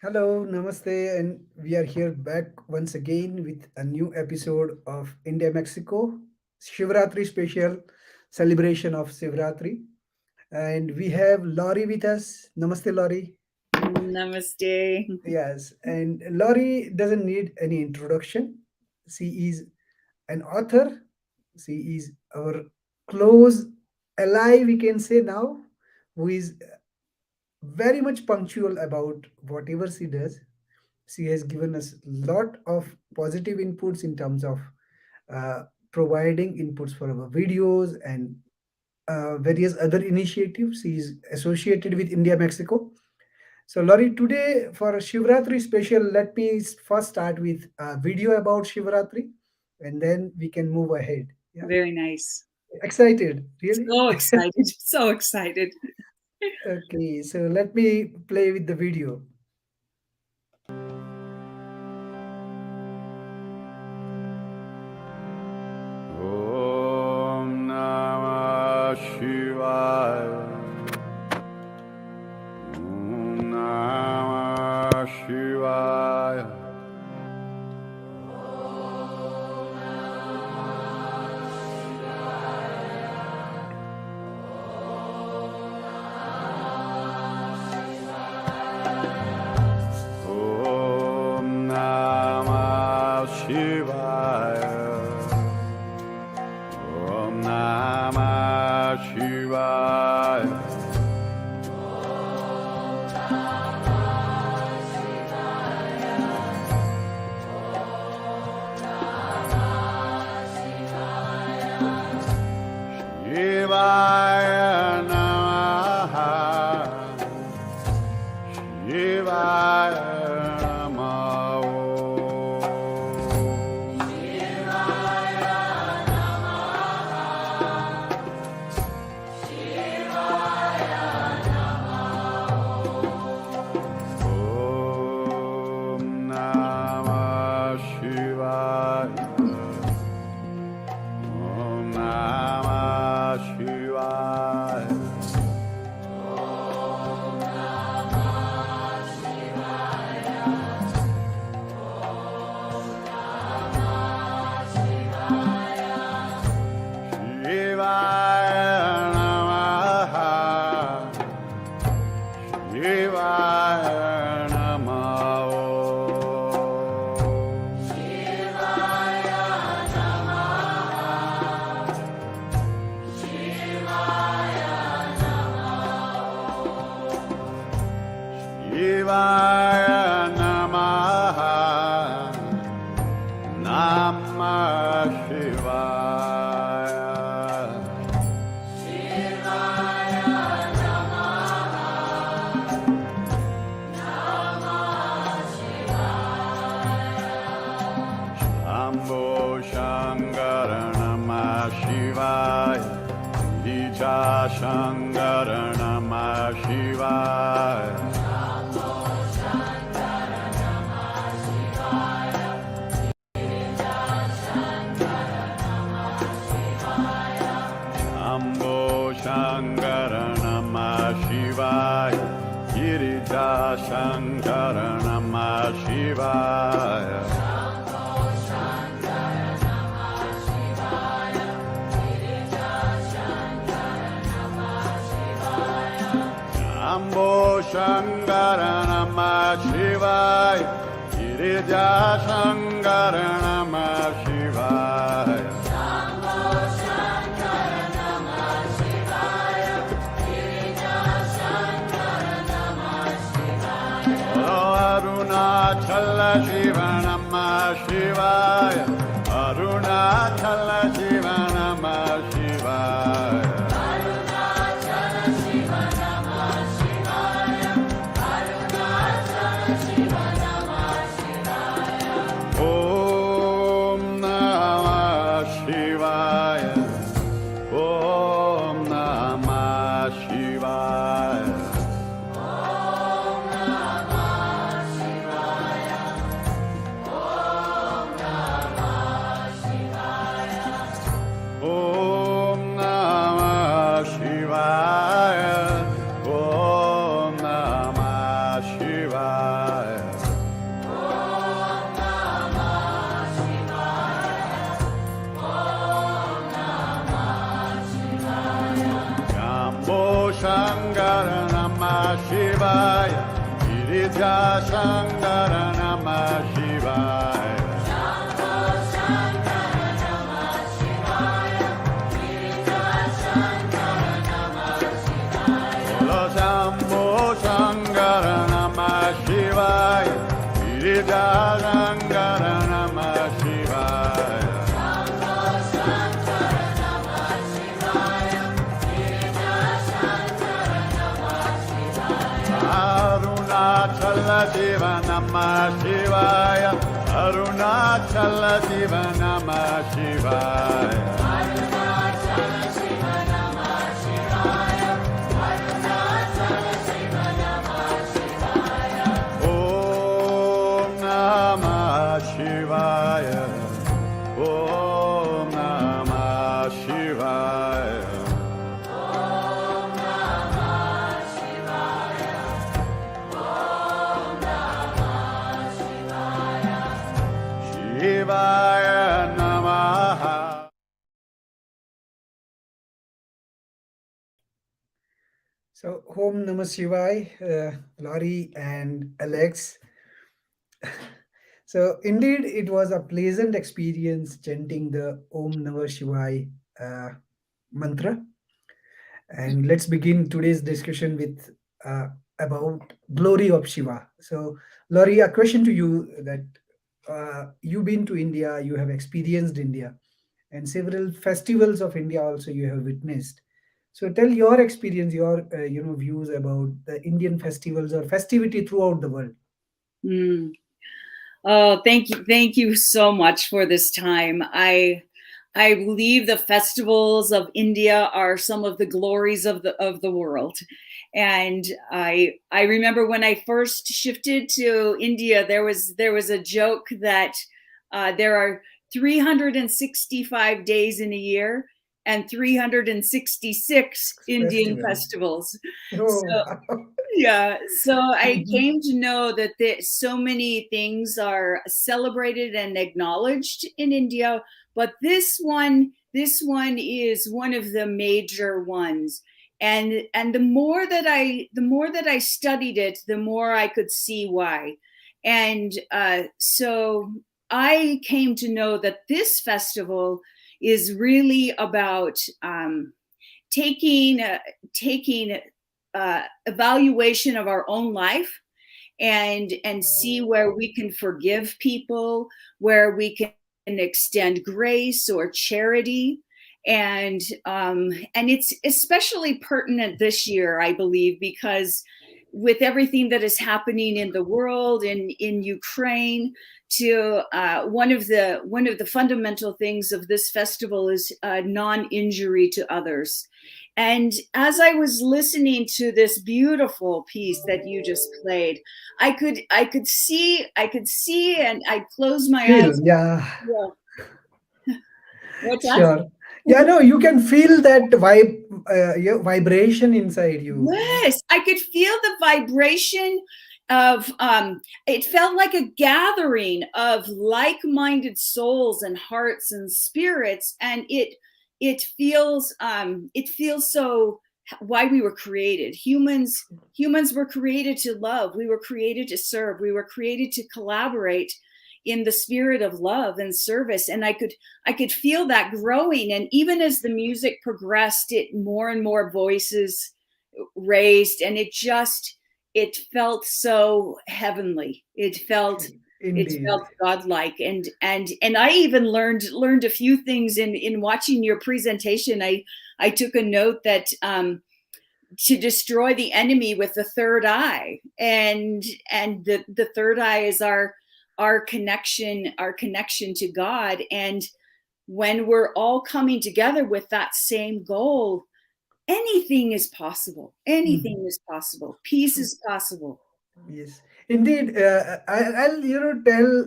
Hello, namaste, and we are here back once again with a new episode of India Mexico Shivratri special celebration of Shivratri. And we have Laurie with us. Namaste, Laurie. Namaste. Yes, and Laurie doesn't need any introduction. She is an author, she is our close ally, we can say now, who is very much punctual about whatever she does. She has given us lot of positive inputs in terms of uh, providing inputs for our videos and various other initiatives. She is associated with India Mexico. So Laurie, today for a Shivratri special, let me first start with a video about Shivratri, and then we can move ahead. Yeah, Very nice. excited, really? So excited. So excited. Okay, so let me play with the video. Om Namah Shivaya. Om Namah Shivaya. Om Namah Shivaya. Om Namah Shivaya. Shivaya Namaha. Shivaya Namaha. Om Namah Shivaya. Om Namah Shivaya. Shivaya Namaha. Shivaya Namaha. Shivaya Namaha. Namah Shivaya. Shambho Shankara Namah Shivaya. Dija Shankara Namah Shivaya. Shambho Shankara Namah Shivaya. Girija Shankara Namah Shivaya. Shambho Shankara Namah Shivaya. Girija Shankara Namah Shivaya. Arunachala Shiva Namah Shivaya. Arunachala Shiva Namah Shivaya. Om Namah Shivaya. Om Namah Shivaya. Om Namah Shankara Namah Shivaya. Girija Shankara Namah Shivaya. Bolo Shambho Shankara Namah Shivaya. Girija Shankara Namah Shivaya. Arunachala Shiva Namah Shivaya. Arunachala Shiva Namah Shivaya. Om Namah Shivaya. Om Namah Shivaya. Shivaya Namaha. So, Om Namah Shivaya, Laurie and Alex. So, indeed, it was a pleasant experience chanting the Om Namah Shivaya mantra. And let's begin today's discussion with about glory of Shiva. So, Laurie, a question to you that you've been to India, you have experienced India, and several festivals of India also you have witnessed. So, tell your experience, your views about the Indian festivals or festivity throughout the world. Mm. Oh, thank you so much for this time. I believe the festivals of India are some of the glories of the world. And I remember when I first shifted to India, there was a joke that there are 365 days in a year and 366 Indian Festivals. festivals. Oh, So wow. yeah, so I Mhm. came to know that so many things are celebrated and acknowledged in India, but this one is one of the major ones. And the more that I studied it, the more I could see why. And so I came to know that this festival is really about taking taking evaluation of our own life and see where we can forgive people, where we can extend grace or charity. And it's especially pertinent this year, I believe, because with everything that is happening in the world and in Ukraine, to one of the fundamental things of this festival is non-injury to others. And as I was listening to this beautiful piece that you just played, I could see, and I closed my Feel, eyes. yeah. Yeah. What's that? Sure. Yeah, no, you can feel that yeah, vibration inside you. Yes, I could feel the vibration of it felt like a gathering of like-minded souls and hearts and spirits, and it feels so why we were created. Humans were created to love. We were created to serve. We were created to collaborate in the spirit of love and service, and I could feel that growing. And even as the music progressed, it more and more voices raised, and it felt so heavenly. It felt Indeed. godlike. And I even learned a few things in watching your presentation. I took a note that to destroy the enemy with the third eye, and the third eye is our connection to God. And when we're all coming together with that same goal, anything is possible. Mhm. Anything is possible. Peace True. is possible. Yes. Indeed. I'll tell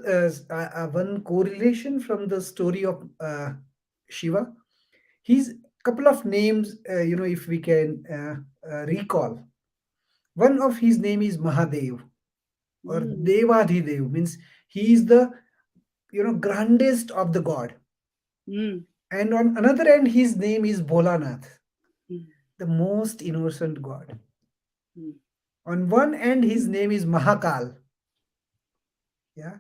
one correlation from the story of Shiva. He's couple of names. If we can recall, one of his name is Mahadev or Mm, Devadhidev, means he is the grandest of the god. mm, And on another end, his name is Bolanath. mm. the most innocent god. mm, On one end, his name is Mahakal, yeah,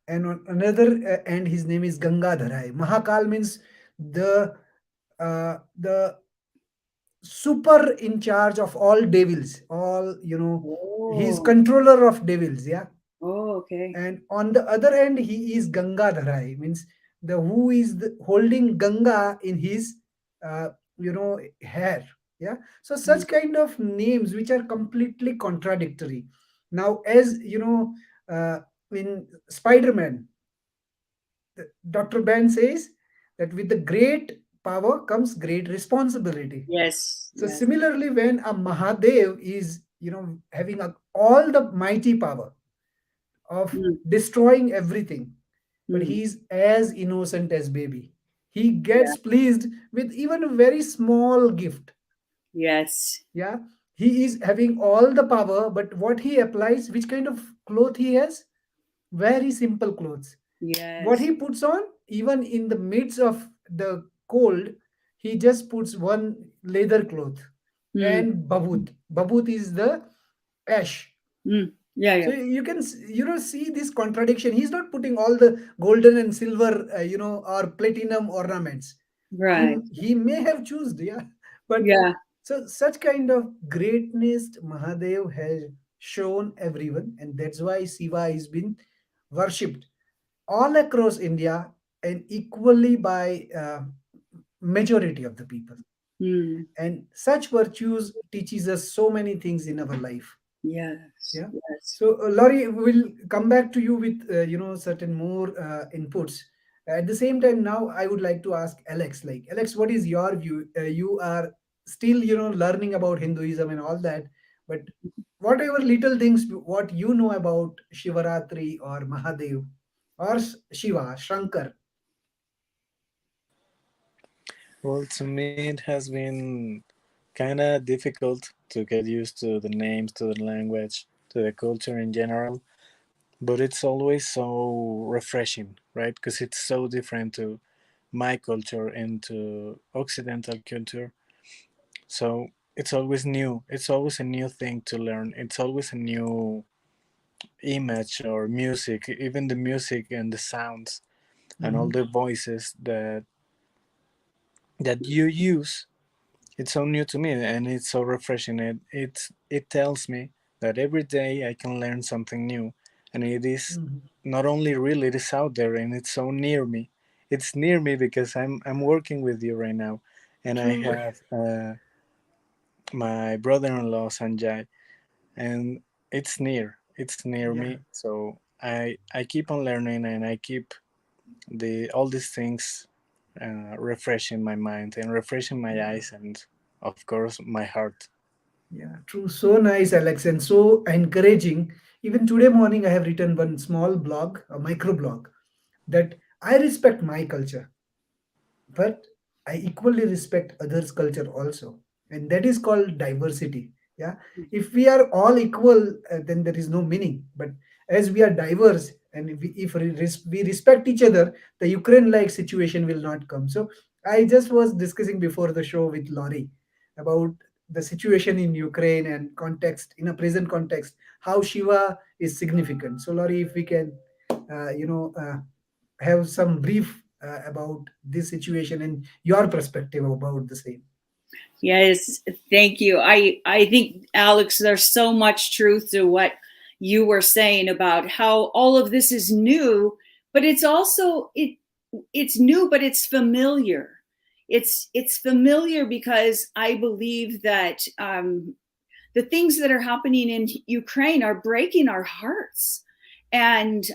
and on another end, his name is Gangadharai. Mahakal means the super in charge of all devils, all he's oh, controller of devils, yeah. oh, okay. And on the other end, he is Gangadharai, means the who is holding Ganga in his hair, yeah. So Mm, such kind of names which are completely contradictory. Now, as in Spider-Man, Dr. Ben says that with the great power comes great responsibility. yes, So yes. similarly, when a Mahadev is having all the mighty power of Mm, destroying everything, but mm, he is as innocent as baby. He yeah, gets pleased with even a very small gift. yes, Yeah, he is having all the power, but what he applies, which kind of cloth he has, very simple clothes. What yes. he puts on, even in the midst of the cold, he just puts one leather cloth Mm, and babut. Babut is the ash. mm, yeah, So yeah. you can see this contradiction. He's not putting all the golden and silver or platinum ornaments. he Right. he may have chosen, yeah, but Yeah. so such kind of greatness Mahadev has shown everyone, and that's why Shiva is been worshipped all across India and equally by majority of the people. Mm, And such virtues teaches us so many things in our life. yes, Yeah. yes. So, Laurie, we'll come back to you with certain more inputs. At the same time, now I would like to ask Alex. Like, Alex, what is your view? You are still learning about Hinduism and all that, but whatever little things what you know about Shivaratri or Mahadev or Shiva, Shankar. Well, to me, it has been kind of difficult to get used to the names, to the language, to the culture in general. But it's always so refreshing, right? Because it's so different to my culture and to Occidental culture. So it's always new. It's always a new thing to learn. It's always a new image or music, even the music and the sounds and all Mhm. the voices that you use. It's so new to me and it's so refreshing. It tells me that every day I can learn something new, and it is Mhm. not only real, it is out there and it's so near me. It's near me because I'm working with you right now, and I True. have my brother-in-law Sanjay, and it's near. It's near Yeah. me, so I keep on learning and I keep the all these things refreshing my mind and refreshing my Yeah. eyes and of course my heart. Yeah, true. So nice, Alex, and so encouraging. Even today morning, I have written one small blog, a micro blog, that I respect my culture, but I equally respect others' culture also, and that is called diversity. Yeah, if we are all equal, then there is no meaning. But as we are diverse, and if we respect each other, the Ukraine-like situation will not come. So I just was discussing before the show with Laurie about the situation in Ukraine and context in a present context, how Shiva is significant. So Laurie, if we can, have some brief about this situation and your perspective about the same. Yes, thank you. I think, Alex, there's so much truth to what you were saying about how all of this is new, but it's also it's new, but it's familiar. It's familiar because I believe that the things that are happening in Ukraine are breaking our hearts. And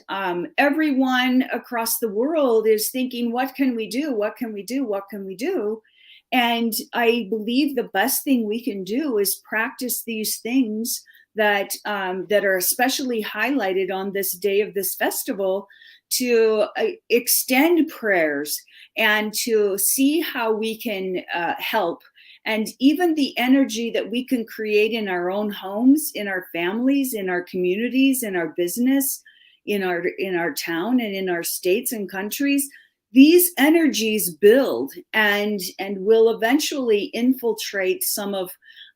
everyone across the world is thinking, what can we do? What can we do? What can we do? And I believe the best thing we can do is practice these things that are especially highlighted on this day of this festival, to extend prayers and to see how we can help, and even the energy that we can create in our own homes, in our families, in our communities, in our business, in our town, and in our states and countries. these energies build and will eventually infiltrate some of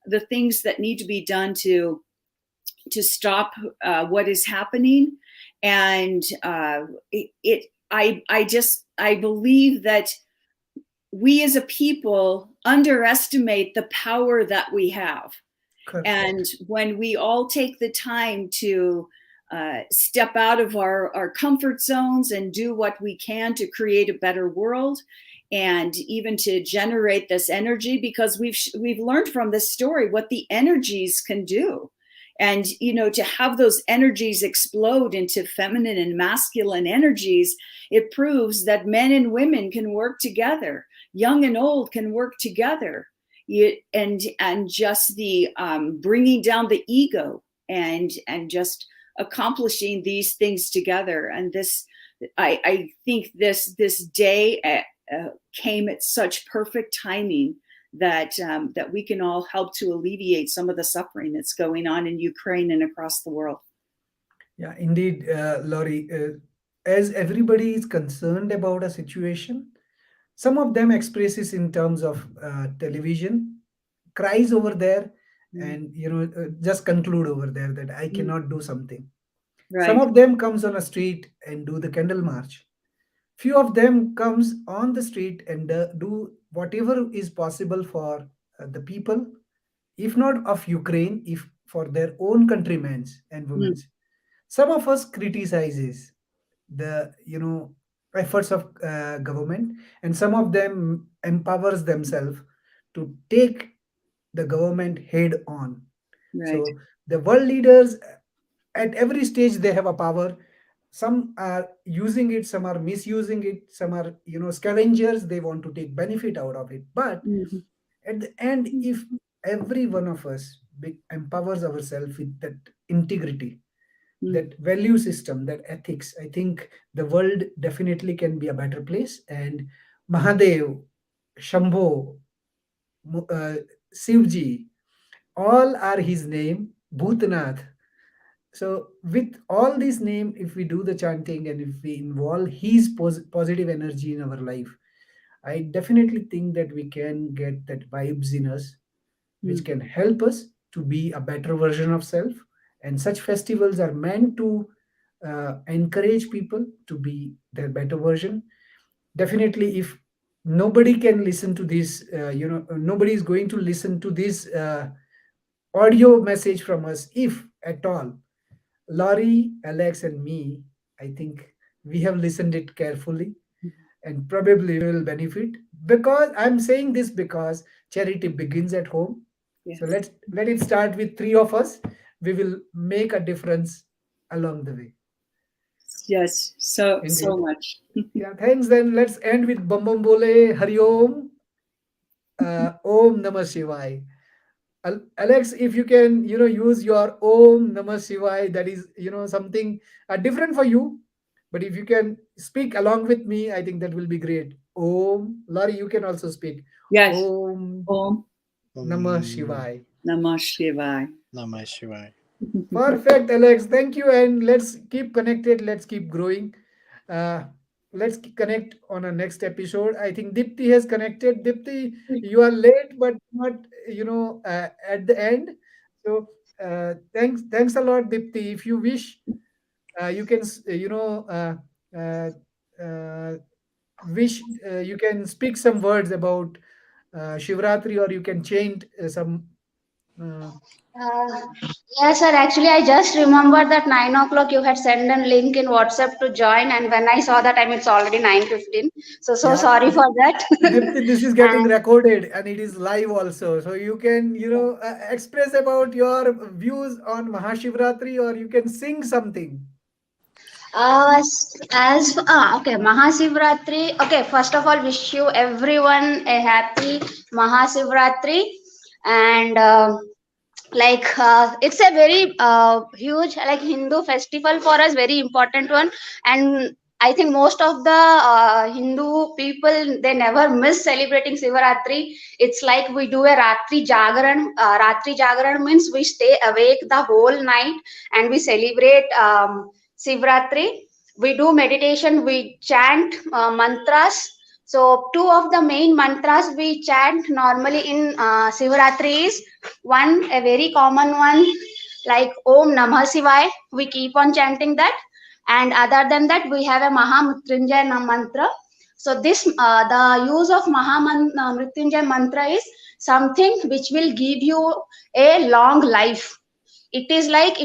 the things that need to be done to stop what is happening. And I believe that we as a people underestimate the power that we have. Correct. And when we all take the time to step out of our comfort zones and do what we can to create a better world, and even to generate this energy, because we've learned from this story what the energies can do. And to have those energies explode into feminine and masculine energies, it proves that men and women can work together, young and old can work together. And just the bringing down the ego and just accomplishing these things together. And this, I think this day came at such perfect timing that we can all help to alleviate some of the suffering that's going on in Ukraine and across the world. Yeah, indeed, Laurie. As everybody is concerned about a situation, some of them expresses in terms of television, cries over there, and just conclude over there that I cannot do something. Some Right. of them comes on a street and do the candle march. Few of them comes on the street and do whatever is possible for the people, if not of Ukraine, if for their own countrymen and women. Some of us criticizes the efforts of government, and some of them empowers themselves to take the government head on. Right. So the world leaders at every stage they have a power. Some are using it, some are misusing it, some are scavengers, they want to take benefit out of it. But Mhm. at the end, if every one of us empowers ourselves with that integrity, that value system, that ethics, I think the world definitely can be a better place. And Mahadev, Shambho, Shivji, all are his name, Bhutnath. So with all these name, if we do the chanting and if we involve his positive energy in our life, I definitely think that we can get that vibes in us, which can help us to be a better version of self. And such festivals are meant to encourage people to be their better version. Definitely, if nobody can listen to this, nobody is going to listen to this audio message from us, if at all. Laurie, Alex, and me, I think we have listened it carefully and probably will benefit. Because I'm saying this because charity begins at home. Yes. So let it start with three of us. We will make a difference along the way. Yes, so Indeed. much. Yeah, thanks. Then let's end with Bam Bam Bole, Hari Om, Om Namah Shivaya. Alex, if you can, use your Om Namah Shivaya, that is, something different for you. But if you can speak along with me, I think that will be great. Om. Laurie, you can also speak. Yes. Om Om Namah Shivaya. Namah Shivaya. Namah Shivaya. Perfect, Alex. Thank you. And let's keep connected. Let's keep growing. Uh, let's connect on a next episode. I think Dipti has connected. Dipti, you are late, but not, at the end. So thanks a lot, Dipti. If you wish, you can, uh, uh, you can speak some words about Shivratri, or you can chant some. Uh, Uh, yes, sir. Actually, I just remembered that 9 o'clock you had sent a link in WhatsApp to join, and when I saw the time, it's already 9:15. So yeah, sorry for that. Dipti, this is getting And recorded and it is live also. So you can, express about your views on Mahashivratri, or you can sing something. okay, Mahashivratri. Okay, first of all, wish you everyone a happy Mahashivratri, and it's a very huge like Hindu festival for us, very important one. And I think most of the Hindu people, they never miss celebrating Shivaratri. It's like we do a Ratri Jagaran means we stay awake the whole night and we celebrate Shivaratri. we do meditation, we chant mantras. So two of the main mantras we chant normally in Shivaratri is one, a very common one, like Om Namah Shivaya. We keep on chanting that, and other than that, we have a Maha Mrityunjay mantra. So this the use of Mrityunjay mantra is something which will give you a long life. It is like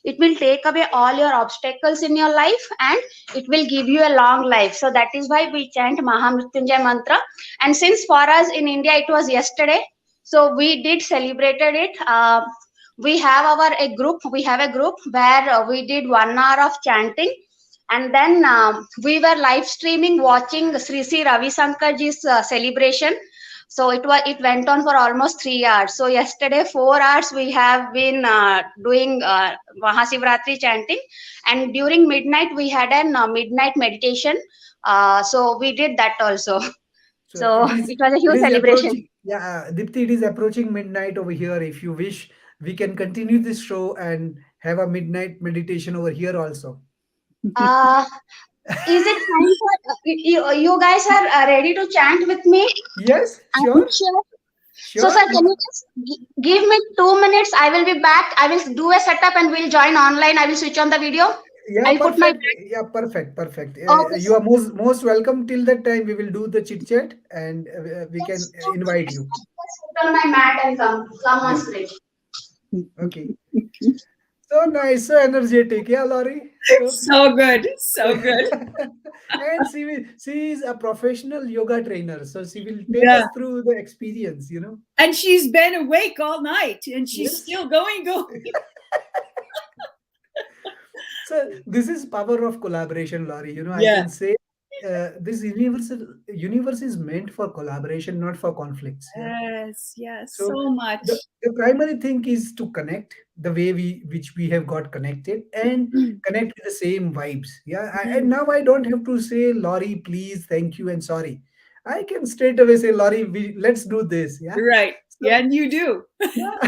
it will take away all your obstacles in your life, and it will give you a long life. So that is why we chant Mahamrityunjay mantra. And since for us in India it was yesterday, so we did celebrated it. We have a group where we did 1 hour of chanting, and then we were live streaming watching Sri Sri Ravi Shankarji's celebration. So it went on for almost 3 hours. So yesterday 4 hours we have been doing Mahashivratri chanting, and during midnight we had an midnight meditation. So we did that also. So So it was a it huge is celebration. approaching. Yeah, Dipti, it is approaching midnight over here. If you wish, we can continue this show and have a midnight meditation over here also. Uh, is it fine for you guys are ready to chant with me? Yes, Are you sure, sure? So, sure. sir, can you just give me 2 minutes? I will be back. I will do a setup and we'll join online. I will switch on the video. Yeah, I'll put my perfect. back. Yeah, perfect, perfect. Okay, You sir. are most welcome. Till that time, we will do the chit chat and we can Just 2 minutes. invite you. I just put on my mat and come on Yeah. stage. Okay. So nice, so energetic. Yeah, Laurie. So So good. So good. and she is a professional yoga trainer, so she will take Yeah. us through the experience. You know. And she's been awake all night and she's Yes. still going. So this is power of collaboration, Laurie. You know, I Yeah. can say this universe is meant for collaboration, not for conflicts. Yeah. Yes. Yes. So So much. the primary thing is to connect the way which we have got connected and connect with the same vibes. Yeah. And now I don't have to say, Laurie, please, thank you, and sorry. I can straight away say, Laurie, let's do this. Yeah. Right. So Yeah. And you do. yeah.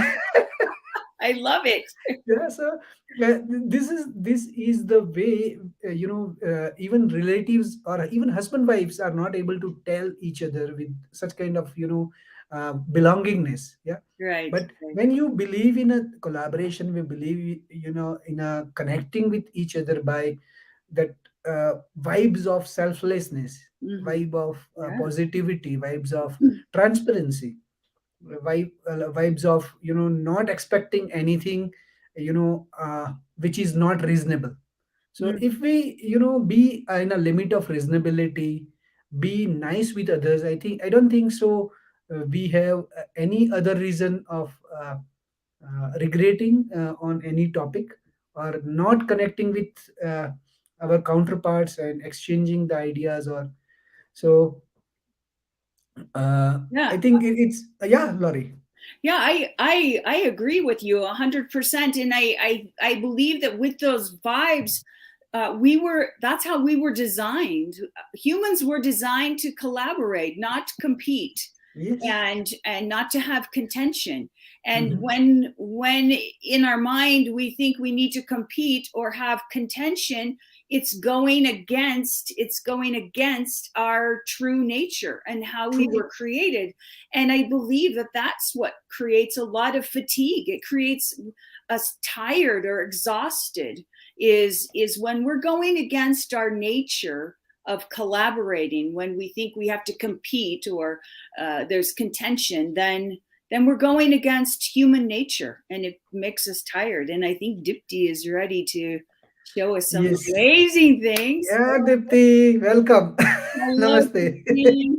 I love it. Yeah, so this is the way even relatives or even husband wives are not able to tell each other with such kind of belongingness. Yeah, Right. but Right. when you believe in a collaboration, we believe in a connecting with each other by that vibes of selflessness, Hmm. vibe of Yeah. positivity, vibes of transparency, vibes of not expecting anything, which is not reasonable. So Mm. if we be in a limit of reasonability, be nice with others, I don't think so we have any other reason of regretting on any topic or not connecting with our counterparts and exchanging the ideas or so. I Yeah. think it's yeah, Laurie. Yeah, I agree with you 100%, and I believe that with those vibes, that's how we were designed. Humans were designed to collaborate, not compete, Yes. and not to have contention. And Mhm. when in our mind we think we need to compete or have contention, it's going against our true nature and how we True. were created. And I believe that that's what creates a lot of fatigue. It creates us tired or exhausted, is when we're going against our nature of collaborating, when we think we have to compete or there's contention, then we're going against human nature and it makes us tired. And I think Dipti is ready to show us some Yes. amazing things. Yeah, Dipti, welcome. Hello, Namaste. Dipti.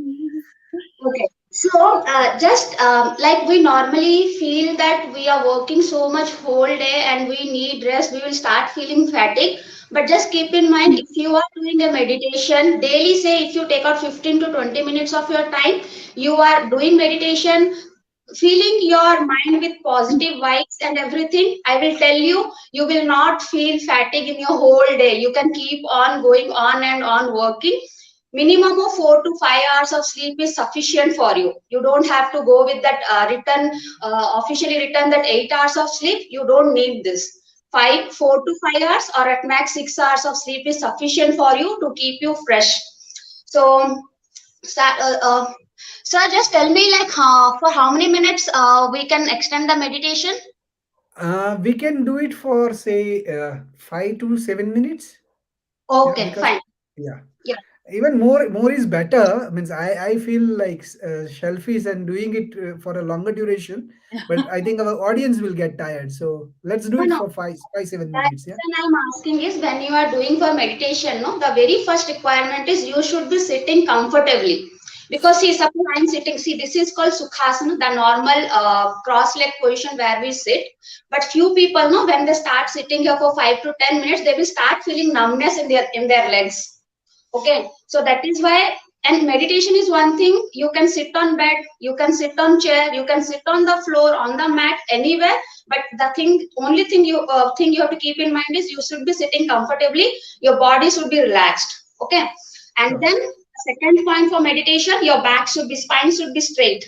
Okay. So, just like we normally feel that we are working so much whole day and we need rest, we will start feeling fatigue. But just keep in mind, if you are doing a meditation daily, say if you take out 15 to 20 minutes of your time, you are doing meditation, filling your mind with positive vibes and everything. I will tell you, you will not feel fatigue in your whole day. You can keep on going on and on working. Minimum of 4 to 5 hours of sleep is sufficient for you. You don't have to go with that officially written that 8 hours of sleep. You don't need this. 4 to 5 hours, or at max 6 hours of sleep is sufficient for you to keep you fresh. So, sir, just tell me, like, for how many minutes we can extend the meditation? We can do it for say 5 to 7 minutes. Yeah, Okay, because fine. yeah, Yeah. even more is better. Means I feel like selfish and doing it for a longer duration, but I think our audience will get tired. So let's do No, it no. for 7 The minutes. Yeah. reason I'm asking is, when you are doing for meditation, no, the very first requirement is you should be sitting comfortably. Because see, suppose I'm sitting, see, this is called Sukhasana, the normal cross leg position where we sit. But few people, no, when they start sitting here for 5 to 10 minutes, they will start feeling numbness in their legs. Okay, so that is why, and meditation is one thing. You can sit on bed, you can sit on chair, you can sit on the floor, on the mat, anywhere. But the only thing you have to keep in mind is you should be sitting comfortably. Your body should be relaxed. Okay, and Sure. then second point for meditation, your spine should be straight.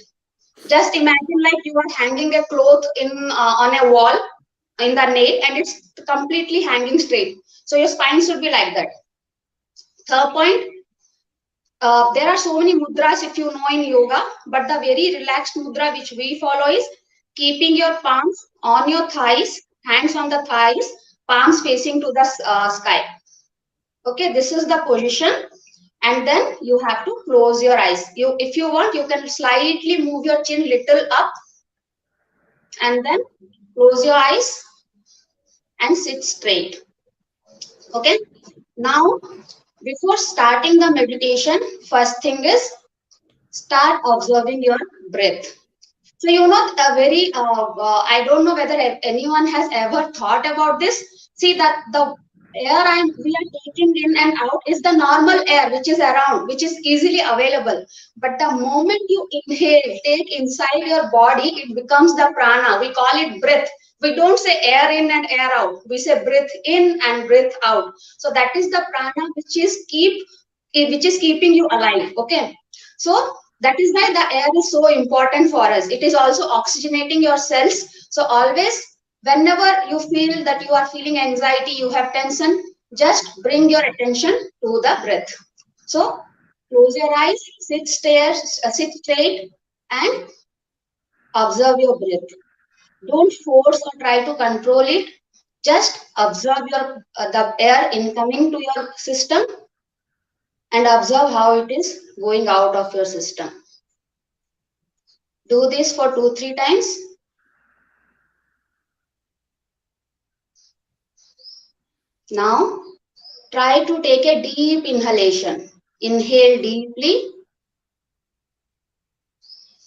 Just imagine like you are hanging a cloth in on a wall in the nail, and it's completely hanging straight. So your spine should be like that. Third point, there are so many mudras if you know in yoga, but the very relaxed mudra which we follow is keeping your palms on your thighs, hands on the thighs, palms facing to the sky. Okay, this is the position, and then you have to close your eyes. If you want, you can slightly move your chin little up, and then close your eyes and sit straight. Okay, now before starting the meditation, first thing is start observing your breath. So, I don't know whether anyone has ever thought about this. See that the we are taking in and out is the normal air which is around, which is easily available. But the moment you inhale, take inside your body, it becomes the prana. We call it breath. We don't say air in and air out. We say breath in and breath out. So that is the prana which is keeping you alive. Okay. So that is why the air is so important for us. It is also oxygenating your cells. So always, whenever you feel that you are feeling anxiety, you have tension, just bring your attention to the breath. So close your eyes, sit straight, and observe your breath. Don't force or try to control it. Just observe the air incoming to your system, and observe how it is going out of your system. Do this for 2-3 times. Now, try to take a deep inhalation. Inhale deeply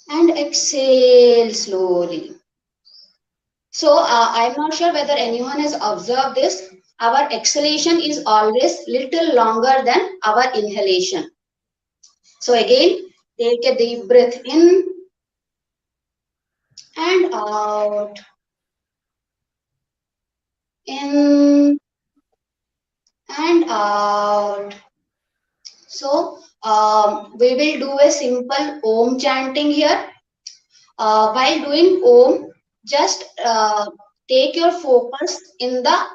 and exhale slowly. So, I'm not sure whether anyone has observed this. Our exhalation is always little longer than our inhalation. So, again, take a deep breath in and out. In and out. So, we will do a simple Om chanting here. While doing Om, just take your focus in the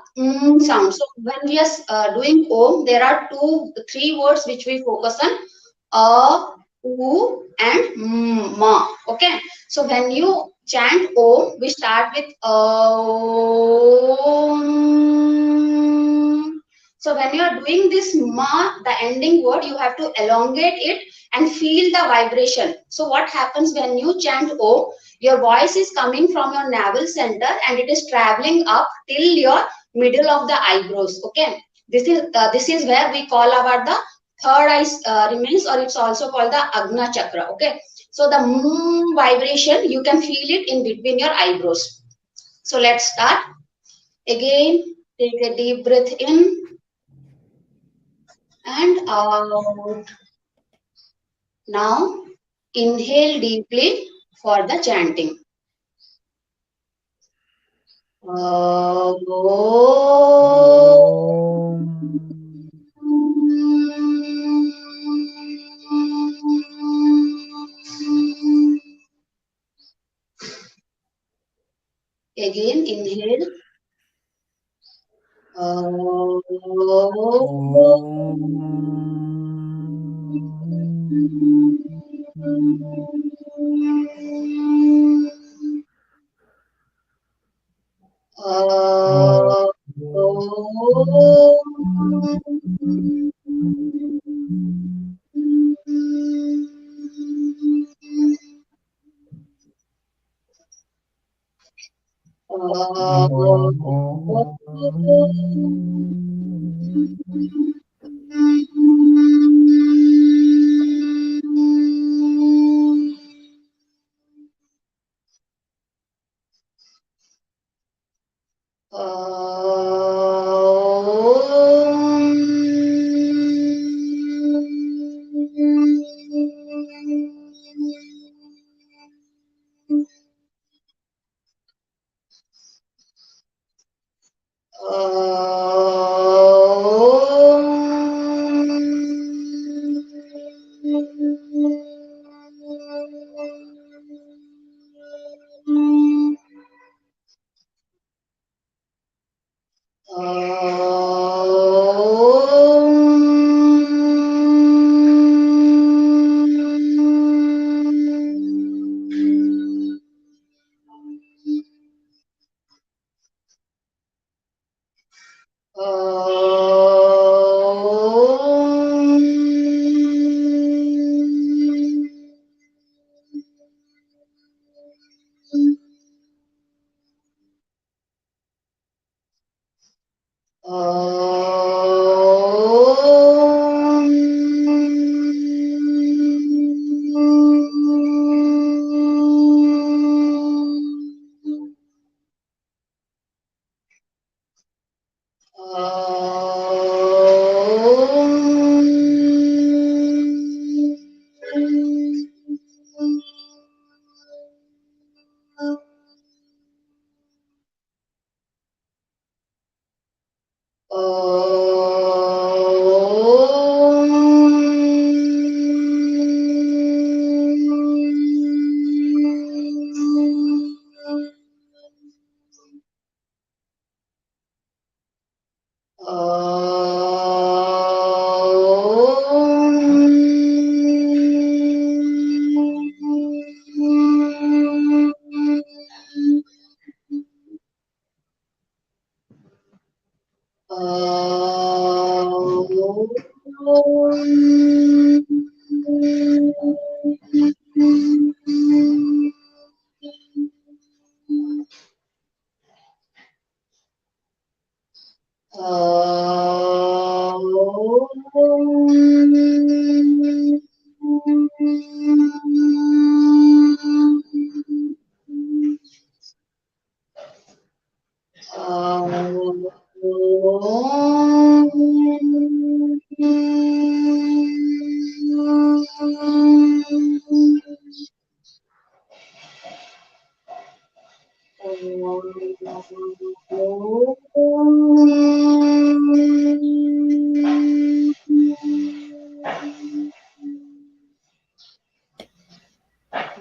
sound. So, when we are doing Om, there are 3 words which we focus on: A, U, and Ma. Okay. So, when you chant Om, we start with Om. So when you are doing this ma, the ending word, you have to elongate it and feel the vibration. So what happens when you chant O? Your voice is coming from your navel center and it is traveling up till your middle of the eyebrows. Okay, this is where we call our the third eye remains, or it's also called the Agna chakra. Okay, so the vibration, you can feel it in between your eyebrows. So let's start again. Take a deep breath in and out. Now, inhale deeply for the chanting. Om. Again, inhale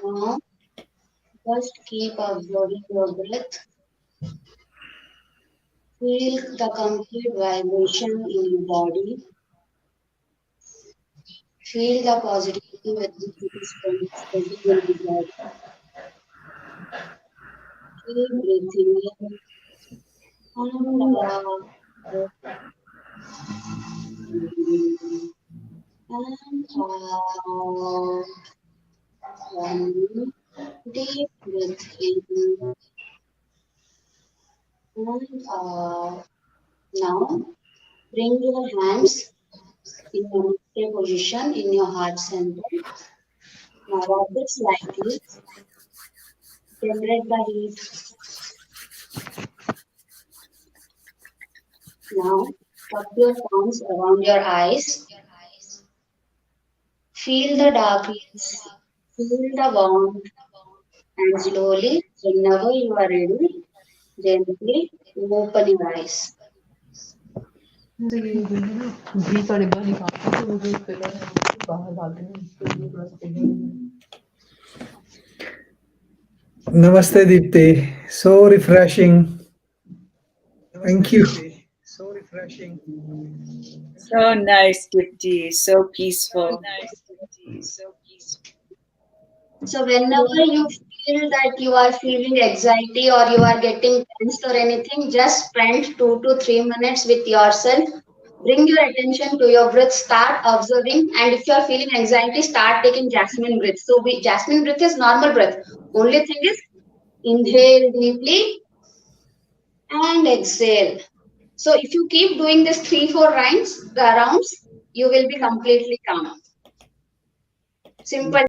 Now, just keep observing your breath. Feel the complete vibration in your body. Feel the positivity with which it is spreading in the body. Keep breathing in and and out. One deep breath in and out. Now, bring your hands in your position in your heart center. Now, rub it slightly. Generate the heat. Now, cup your palms around your eyes. Feel the darkness. Feel the warmth. And slowly, whenever you are ready, gently open your eyes. Namaste, Deepti. So refreshing. Thank you. So nice, Dipti. So peaceful. So whenever you feel that you are feeling anxiety or you are getting tensed or anything, just spend 2 to 3 minutes with yourself. Bring your attention to your breath, start observing, and if you are feeling anxiety, start taking jasmine breath. So jasmine breath is normal breath. Only thing is inhale deeply and exhale. So if you keep doing this 3 4 rounds, you will be completely calm. Simple.